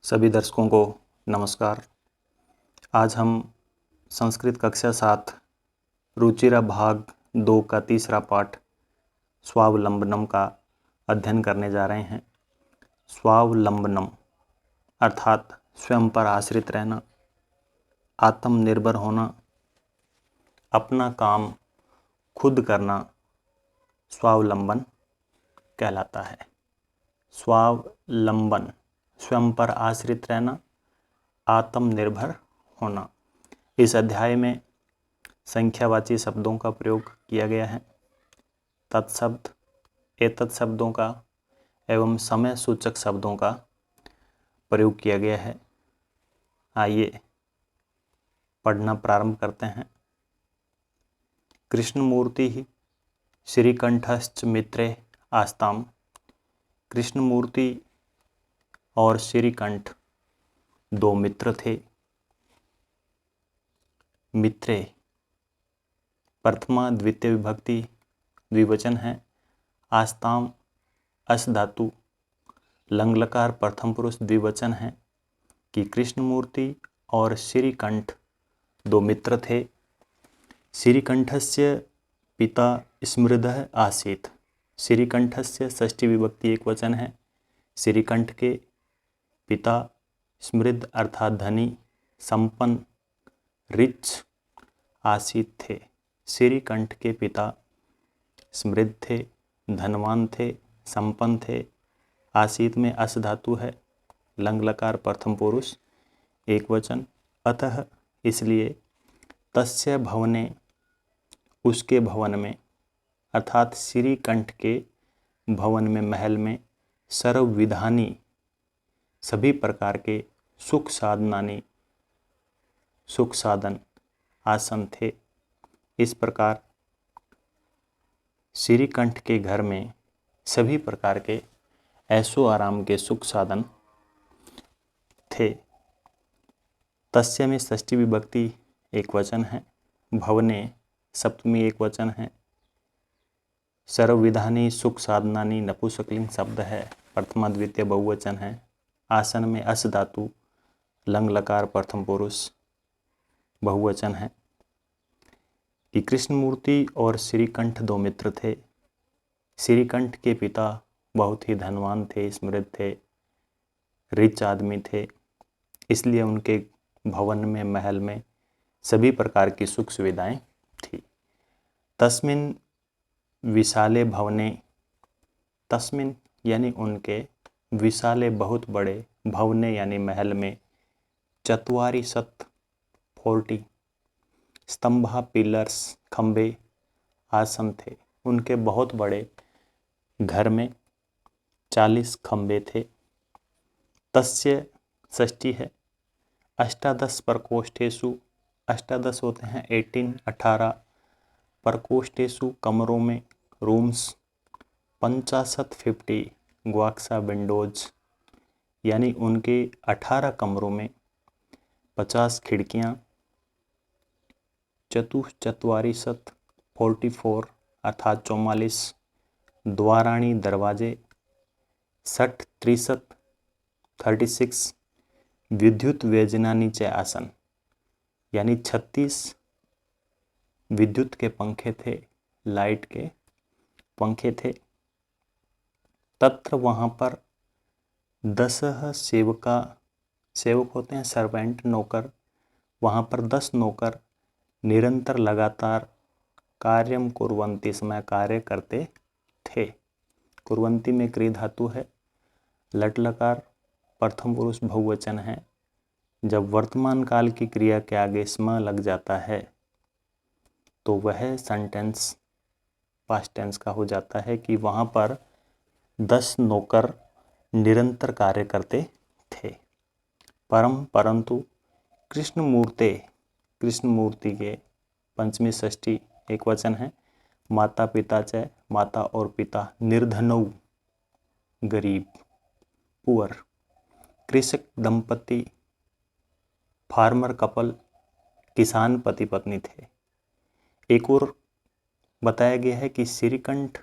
सभी दर्शकों को नमस्कार। आज हम संस्कृत कक्षा 7 रुचिरा भाग 2 का तीसरा पाठ स्वावलंबनम का अध्ययन करने जा रहे हैं। स्वावलंबनम अर्थात स्वयं पर आश्रित रहना, आत्मनिर्भर होना, अपना काम खुद करना स्वावलंबन कहलाता है। स्वावलंबन स्वयं पर आश्रित रहना, आत्मनिर्भर होना। इस अध्याय में संख्यावाची शब्दों का प्रयोग किया गया है। तत्शब्द, एतत् शब्दों का एवं समय सूचक शब्दों का प्रयोग किया गया है। आइए पढ़ना प्रारंभ करते हैं। कृष्णमूर्ति श्रीकंठश्च मित्रे आस्ताम। कृष्णमूर्ति और श्रीकंठ दो मित्र थे। मित्रे प्रथमा द्वितीय विभक्ति द्विवचन है। आस्ताम अस धातु लंग लकार प्रथम पुरुष द्विवचन है कि कृष्णमूर्ति और श्रीकंठ दो मित्र थे। श्रीकंठस्य पिता स्मृदः आसीत्। श्रीकंठस्य षष्ठी विभक्ति एक वचन है। श्रीकंठ के पिता स्मृद अर्थात धनी, संपन्न, रिच आसीत थे। श्रीकंठ के पिता स्मृद थे, धनवान थे, संपन्न थे। आसीत में अस धातु है, लंग लकार प्रथम पुरुष एक वचन। अतः इसलिए तस्य भवने उसके भवन में अर्थात श्रीकंठ के भवन में, महल में सर्वविधानी सभी प्रकार के सुख साधन आसन थे। इस प्रकार श्रीकंठ के घर में सभी प्रकार के ऐशो आराम के सुख साधन थे। तस्य में षष्ठी विभक्ति एक वचन है। भवने सप्तमी एक वचन है। सर्वविधानी सुख साधनानी नपुंसकलिंग शब्द है, प्रथमा द्वितीय बहुवचन है। आसन में अस धातु लंग लकार प्रथम पुरुष बहुवचन है। कि कृष्णमूर्ति और श्रीकंठ दो मित्र थे। श्रीकंठ के पिता बहुत ही धनवान थे, स्मृत थे, रिच आदमी थे। इसलिए उनके भवन में, महल में सभी प्रकार की सुख सुविधाएं थी। तस्मिन विशाले भवने, तस्मिन यानी उनके, विशाले बहुत बड़े, भवने यानी महल में, चत्वारि शत 40 स्तंभा पिलर्स खंबे आसन थे। उनके बहुत बड़े घर में 40 खंबे थे। तस्य षष्ठी है। अष्टादश प्रकोष्ठेषु, अष्टादश होते हैं 18 प्रकोष्ठेषु कमरों में, रूम्स 50 ग्वाक्सा विंडोज यानी उनके 18 कमरों में 50 खिड़कियाँ। चतुश्चत्वारिशत 44 अर्थात 44 द्वाराणी दरवाजे। 36 विद्युत व्यजनानी च आसन यानी 36 विद्युत के पंखे थे, लाइट के पंखे थे। तत्र वहाँ पर 10 सेवक होते हैं, सर्वेंट, नौकर। वहाँ पर 10 नौकर निरंतर लगातार कार्यम कुर्वन्ति समय कार्य करते थे। कुर्वन्ति में क्रिया धातु है, लट लकार प्रथम पुरुष बहुवचन है। जब वर्तमान काल की क्रिया के आगे स्म लग जाता है तो वह सेंटेंस पास्ट टेंस का हो जाता है कि वहाँ पर 10 नौकर निरंतर कार्य करते थे। परंतु कृष्णमूर्ति के पंचमी षष्ठी एक वचन है। माता पिता च, माता और पिता, निर्धनौ गरीब, पुअर, कृषक दंपति, फार्मर कपल, किसान पति पत्नी थे। एक और बताया गया है कि श्रीकंठ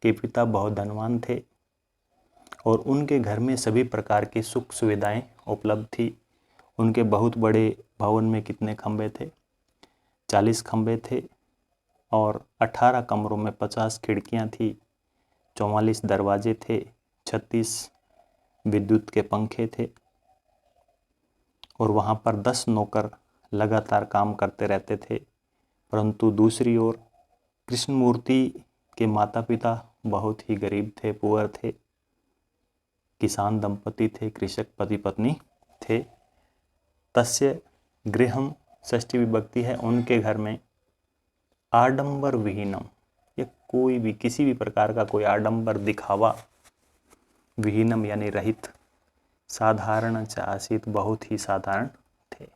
के पिता बहुत धनवान थे। और उनके घर में सभी प्रकार की सुख सुविधाएं उपलब्ध थी। उनके बहुत बड़े भवन में कितने खंबे थे? 40 खंबे थे और 18 कमरों में 50 खिड़कियां थी, 44 दरवाजे थे, 36 विद्युत के पंखे थे और वहाँ पर 10 नौकर लगातार काम करते रहते थे। परंतु दूसरी ओर कृष्णमूर्ति के माता पिता बहुत ही गरीब थे, पुअर थे, किसान दंपति थे, कृषक पति पत्नी थे। तस्य गृहम षष्ठी विभक्ति है, उनके घर में आडंबर विहीनम, या कोई भी किसी भी प्रकार का कोई आडंबर दिखावा, विहीनम यानी रहित, साधारण च आसीत, बहुत ही साधारण थे।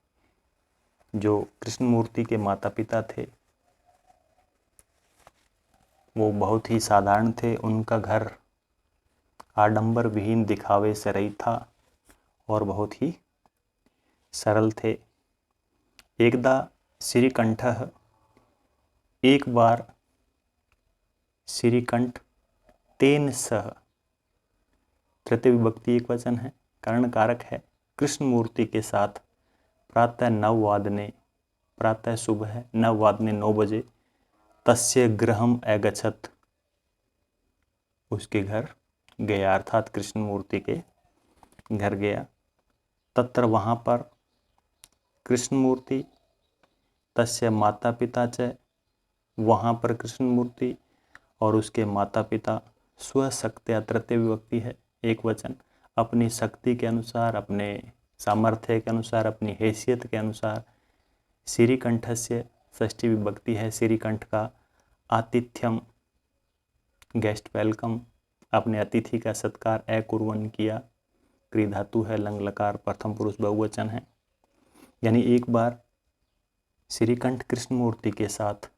जो कृष्णमूर्ति के माता पिता थे वो बहुत ही साधारण थे। उनका घर आडंबर विहीन, दिखावे से रहित था और बहुत ही सरल थे। एकदा श्रीकंठः, एक बार श्रीकंठ, तेन सह, तृतीय विभक्ति एक वचन है, कर्ण कारक है, कृष्णमूर्ति के साथ प्रातः 9 वादने, प्रातः सुबह 9 वादने 9 बजे, तस्य गृहम अगच्छत्, उसके घर गया, अर्थात कृष्णमूर्ति के घर गया। तत्र वहाँ पर कृष्णमूर्ति, तस्य माता पिता च, वहाँ पर कृष्णमूर्ति और उसके माता पिता, स्वशक्त्या, तृतीय विभक्ति है एक वचन, अपनी शक्ति के अनुसार, अपने सामर्थ्य के अनुसार, अपनी हैसियत के अनुसार, श्रीकंठस्य षष्ठी विभक्ति है, श्रीकंठ का आतिथ्यम, गेस्ट वेलकम, अपने अतिथि का सत्कार, अकुर्वन् किया, क्री धातु है, लंग लकार, प्रथम पुरुष बहुवचन है। यानी एक बार श्रीकंठ कृष्णमूर्ति के साथ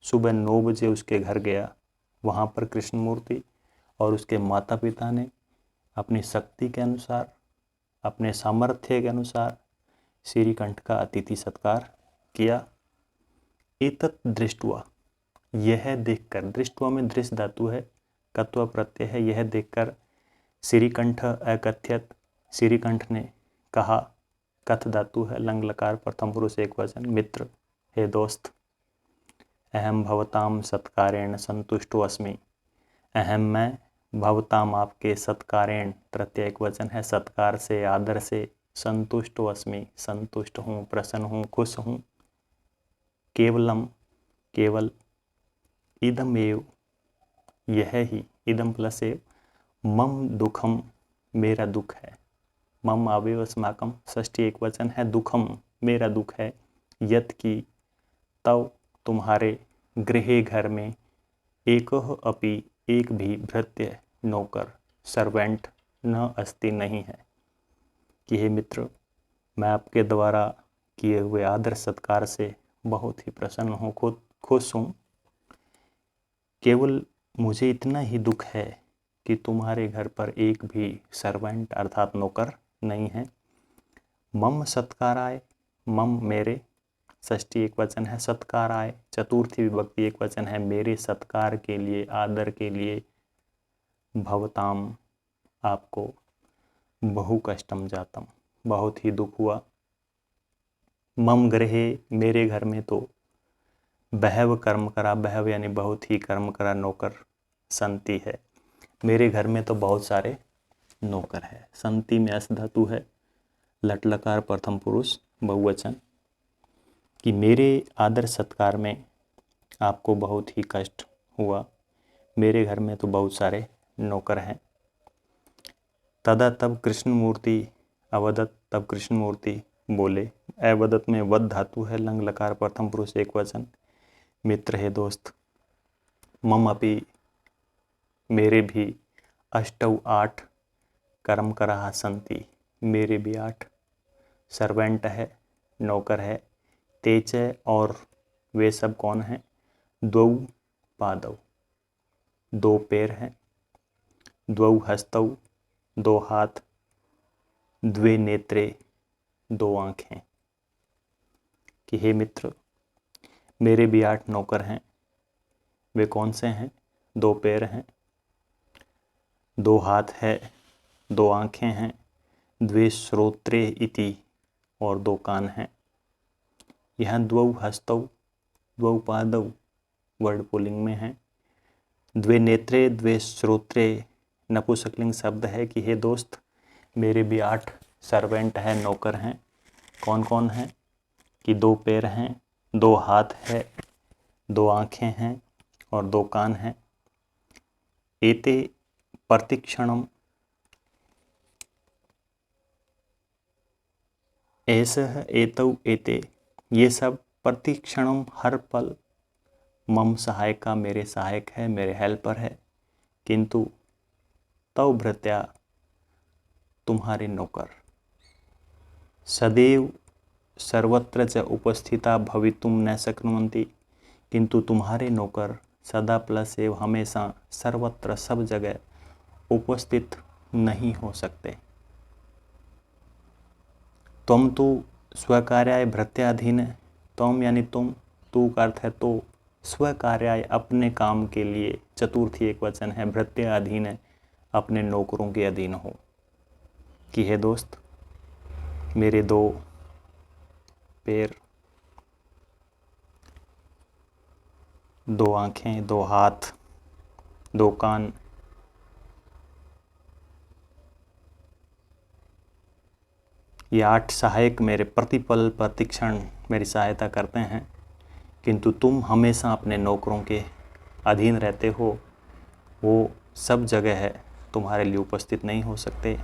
सुबह 9 बजे उसके घर गया। वहाँ पर कृष्णमूर्ति और उसके माता पिता ने अपनी शक्ति के अनुसार, अपने सामर्थ्य के अनुसार श्रीकंठ का अतिथि सत्कार किया। एतत् दृष्ट्वा, यह देखकर, दृष्ट्वा में दृश्य धातु है, कत्व प्रत्यय है, यह देखकर श्रीकंठ अकथ्यत, श्रीकंठ ने कहा, कथ धातु है, लंग लकार, प्रथम पुरुष एक वचन, मित्र, हे दोस्त, अहम भवताम सत्कारेण संतुष्टो अस्मि, अहम मैं, भवताम आपके, सत्कारेण तृतीय एक वचन है, सत्कार से, आदर से, संतुष्टो अस्मि, संतुष्ट हूँ, प्रसन्न हूँ, खुश हूँ। केवलम, केवल, इदम एव, यह ही, इदम प्लस एव, मम दुखम, मेरा दुख है, मम अवयव अस्माकम, षष्ठी एक वचन है, दुखम, मेरा दुख है, यत की, तव, तुम्हारे, गृहे घर में, एकोह अपि, एक भी, भृत्य नौकर, सर्वेंट, न अस्ति नहीं है। कि हे मित्र, मैं आपके द्वारा किए हुए आदर सत्कार से बहुत ही प्रसन्न हूँ, खुद खुश हूँ। केवल मुझे इतना ही दुख है कि तुम्हारे घर पर एक भी सर्वेंट अर्थात नौकर नहीं है। मम सत्काराय, मम मेरे, षष्ठी एक वचन है, सत्काराय चतुर्थी विभक्ति एक वचन है, मेरे सत्कार के लिए, आदर के लिए, भवताम आपको, बहु कष्टम जातम, बहुत ही दुख हुआ। मम गृहे, मेरे घर में तो, बहव कर्म करा, बहव यानी बहुत ही कर्म करा, नौकर, संति है, मेरे घर में तो बहुत सारे नौकर है। संति में अस धातु है, लट लकार, प्रथम पुरुष बहुवचन, कि मेरे आदर सत्कार में आपको बहुत ही कष्ट हुआ, मेरे घर में तो बहुत सारे नौकर हैं। तदा तब कृष्णमूर्ति अवदत, तब कृष्णमूर्ति बोले, अवदत में वद धातु है, लंग लकार, प्रथम पुरुष एक वचन, मित्र है, दोस्त, मम अपि, मेरे भी, अष्टौ 8 कर्म करा संति, मेरे भी 8 सर्वेंट है, नौकर है, तेचे और वे सब कौन हैं, द्वौ पादौ, 2 पैर हैं, द्वौ हस्तौ, 2 हाथ, द्वे नेत्रे, 2 आँखें। कि हे मित्र, मेरे भी 8 नौकर हैं, वे कौन से हैं, 2 पैर हैं, दो हाथ है, दो आँखें हैं, द्वे श्रोत्रे इति, और दो कान हैं। यहाँ द्वौ हस्तौ द्वौ पादौ वर्ड पुल्लिंग में है। द्वे नेत्रे द्वे श्रोत्रे नपुंसकलिंग शब्द है कि हे दोस्त, मेरे भी 8 सर्वेंट हैं, नौकर हैं। कौन कौन हैं? कि 2 पैर हैं, 2 हाथ है, 2 आँखें हैं और 2 कान हैं। एते प्रतिक्षणम, ऐसह एतौ एते, ये सब प्रतिक्षणम हर पल मम सहायका, मेरे सहायक है, मेरे हेल्पर है। किंतु तव भृत्या, तुम्हारे नौकर, सदैव सर्वत्र च उपस्थिता भवितुम न शक्नुवन्ति, किंतु तुम्हारे नौकर सदा प्लस एव हमेशा सर्वत्र सब जगह उपस्थित नहीं हो सकते। तुम तो स्वकार्याय भृत्याधीन, तुम यानी तुम, तू का अर्थ है तो, स्वकार्याय अपने काम के लिए, चतुर्थी एक वचन है, भृत्याधीन है अपने नौकरों के अधीन हो। कि हे दोस्त, मेरे 2 पैर, 2 आँखें, 2 हाथ, 2 कान, ये 8 सहायक मेरे प्रतिपल प्रतिक्षण मेरी सहायता करते हैं, किंतु तुम हमेशा अपने नौकरों के अधीन रहते हो। वो सब जगह है, तुम्हारे लिए उपस्थित नहीं हो सकते,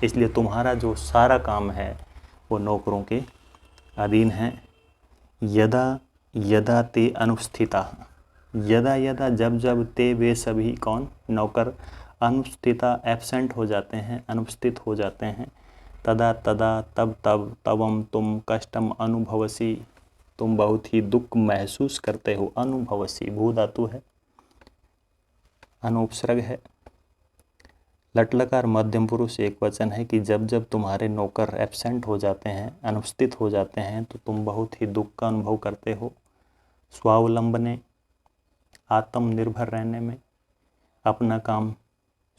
इसलिए तुम्हारा जो सारा काम है वो नौकरों के अधीन है। यदा यदा ते अनुस्थिता, यदा यदा जब जब ते, वे सभी कौन? नौकर, अनुस्थिता एब्सेंट हो जाते हैं, अनुपस्थित हो जाते हैं। तदा तदा तब तब, तवम तुम, कष्टम अनुभवसी, तुम बहुत ही दुख महसूस करते हो। अनुभवसी भू धातु है, अनुपसर्ग है। लट्लकार मध्यम पुरुष एक वचन है कि जब जब तुम्हारे नौकर एब्सेंट हो जाते हैं, अनुपस्थित हो जाते हैं, तो तुम बहुत ही दुख का अनुभव करते हो। स्वावलंबने, आत्मनिर्भर रहने में, अपना काम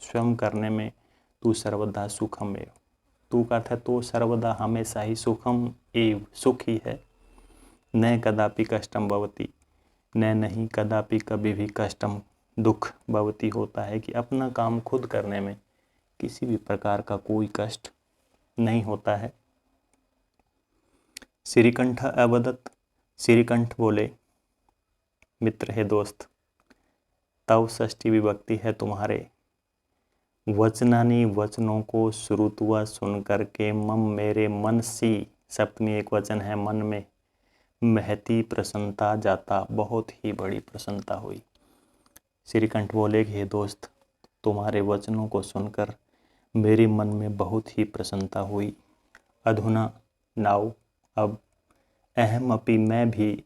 स्वयं करने में, तू सर्वदा सुखम एव, तू का अर्थ है तो सर्वदा हमेशा ही सुखम एव, सुख ही है। न कदापि कष्टम भवति, न नहीं कदापि कभी भी कष्टम दुख भवति होता है कि अपना काम खुद करने में किसी भी प्रकार का कोई कष्ट नहीं होता है। श्रीकंठ अवदत्, श्रीकंठ बोले, मित्र है दोस्त, तव षष्ठी विभक्ति है तुम्हारे, वचनानी वचनों को श्रुत्वा सुन करके, मम मेरे मन सी, सप्तमी एक वचन है, मन में, महती प्रसन्नता जाता, बहुत ही बड़ी प्रसन्नता हुई। श्रीकंठ बोले कि हे दोस्त, तुम्हारे वचनों को सुनकर मेरे मन में बहुत ही प्रसन्नता हुई। अधुना नाउ, अब, अहम अपि मैं भी,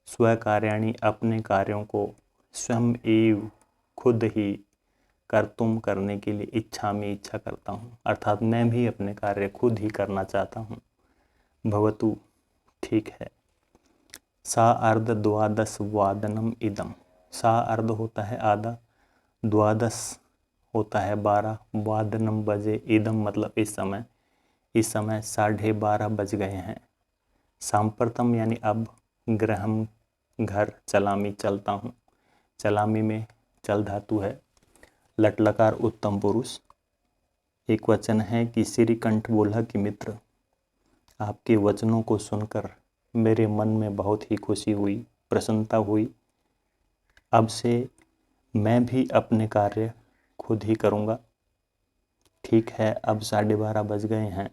स्वकार्याणि अपने कार्यों को, स्वयं एव खुद ही, कर्तुम करने के लिए, इच्छा में इच्छा करता हूँ, अर्थात मैं भी अपने कार्य खुद ही करना चाहता हूँ। भवतु ठीक है। सा अर्ध द्वादश वादनम इदम, सा अर्ध होता है आधा, द्वादश होता है 12, वादनम बजे, इदम मतलब इस समय, इस समय 12:30 बज गए हैं। सांप्रतम यानी अब, गृहम घर, चलामी चलता हूँ, चलामी में चल धातु है। लटलकार उत्तम पुरुष एक वचन है कि श्रीकंठ बोला कि मित्र, आपके वचनों को सुनकर मेरे मन में बहुत ही खुशी हुई, प्रसन्नता हुई। अब से मैं भी अपने कार्य खुद ही करूँगा। ठीक है, अब 12:30 बज गए हैं,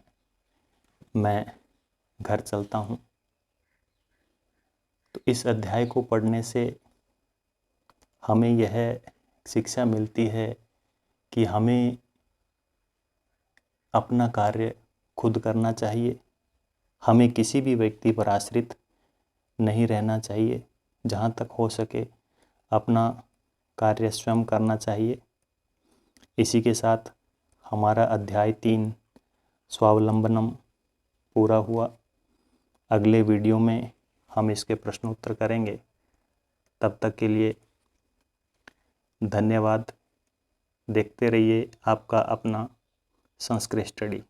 मैं घर चलता हूँ। तो इस अध्याय को पढ़ने से हमें यह शिक्षा मिलती है कि हमें अपना कार्य खुद करना चाहिए, हमें किसी भी व्यक्ति पर आश्रित नहीं रहना चाहिए, जहाँ तक हो सके अपना कार्य स्वयं करना चाहिए। इसी के साथ हमारा अध्याय 3 स्वावलंबनम पूरा हुआ। अगले वीडियो में हम इसके प्रश्नोत्तर करेंगे। तब तक के लिए धन्यवाद। देखते रहिए आपका अपना संस्कृत स्टडी।